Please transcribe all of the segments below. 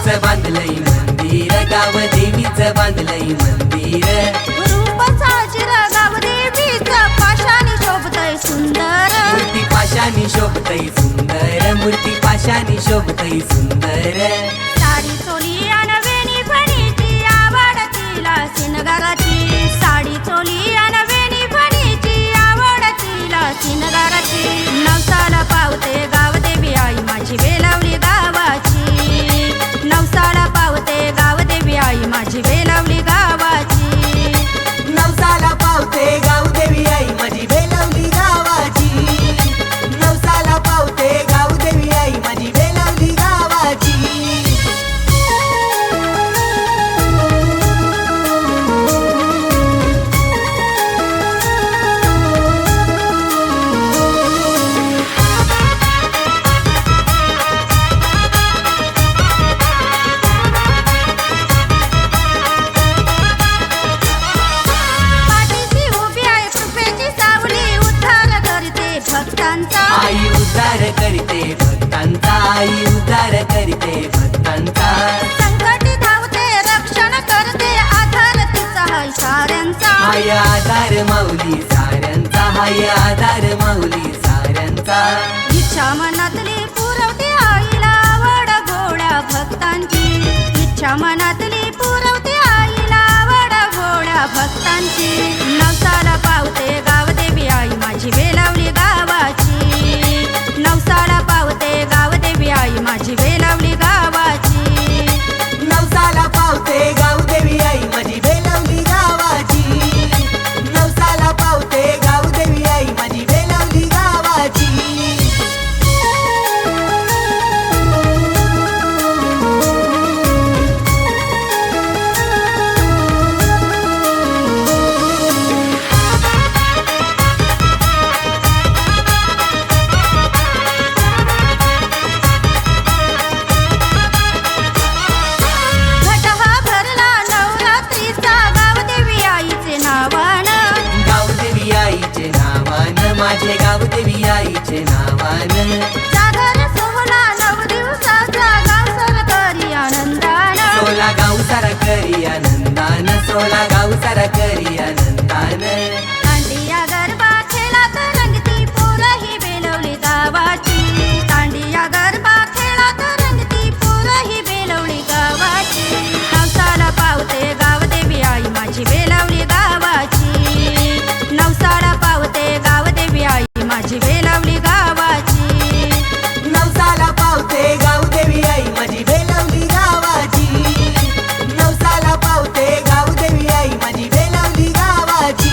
देवीचं बांधलंय मंदिर, गाव देवीचं बांधलंय मंदिर. रूप साजीर गाव देवीचं पाशाणी शोभतय सुंदर. मूर्ती पाशाणी शोभतय सुंदर, मूर्ती पाशाणी शोभतय सुंदर. साडी चोली आणि वेणी फणीची आवड तिला शिनगाराची. साडी चोली आणि वेणी फणीची आवड तिला शिनगाराची. नवसाला पावते गाव देवी आई माझी वेलावली गावाची. नवसाला पावते गाव देवी आई माझी वेलावली गावाची. नवसाला पावते गाव देवी आई माझी वेलावली गावाची. नवसाला पावते गाव देवी आई माझी वेलावली गावाची. पाठीशी उभी आहे कृपेची सावली उद्धार करते भक्तांचा. आई उद्धार करते भक्तांचा, आई उद्धार करते भक्तांचा. संकटी धावते रक्षण करते आधार तिचा हाय साऱ्यांचा. हाय आधार माऊली साऱ्यांचा, हाय आधार माऊली साऱ्यांचा. इच्छा मनातली पुरवते आईला आवड गोड्या भक्तांची. इच्छा मनातली पुरवते आईला आवड गोड्या भक्तांची. नवसाला पावते गाव देवी आई माझी वेलावली गावाची. नवसाला पावते गाव देवी आई माझी वेलावली गावाची. नवसाला पावते गाव देवी आई माझी वेलावली गावाची. नवसाला पावते गाव देवी आई माझी वेलावली गावाची. घट हा भरला नवरात्रीचा गाव देवी आईचे नावानं. गाव देवी आईचे नावानं, माझे गाव देवी आईचे नावानं. सागर सोहळा नव दिवसाचा गाव सरकरी आनंदानं. सोला गाव सारा करी आनंदानं, सोला गाव सारा करी आनंदानं. दांडिया गरबा खेळात रंगती पोरं ही बेलवली गावाची. दांडिया गरबा खेळात रंगती पोरं ही बेलवली गावाची. नवसाला पावते गाव देवी आई माझी बेलवली गावाची. नवसाला पावते गाव देवी आई माझी बेलवली गावाची. नवसाला पावते गाव देवी आई माझी वेलावली गावाची. नवसाला पावते गाव देवी आई माझी वेलावली गावाची.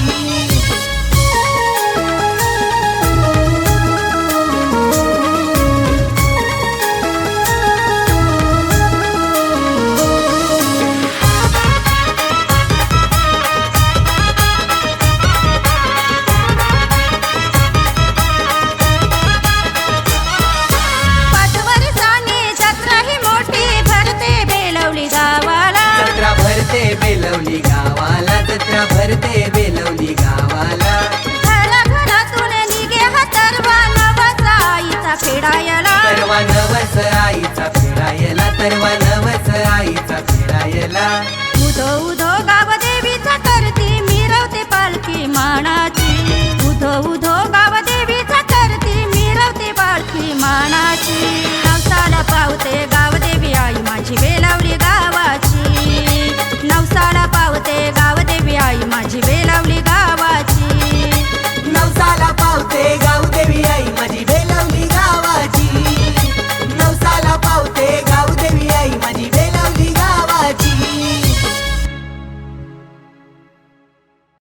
पाठवरी सानी जत्रा ही मोठी भरते बेलवली गावाला. जत्रा भरते बेलवली गावाला, जत्रा भरते बेलवली गावाला. घराघरातून निघे हा तरवा नवसा आईचा फेडायला. तरवा नवस आईचा फेरायला, तरवा नवस आईचा फेरायला. उधो उधो गाव देवीचा करती मिरवते पालखी मानाची. उधो उधो गाव देवीचा करती मिरवते पालखी मानाची. नवसाला पावते गाव देवी आई माझी वेलावली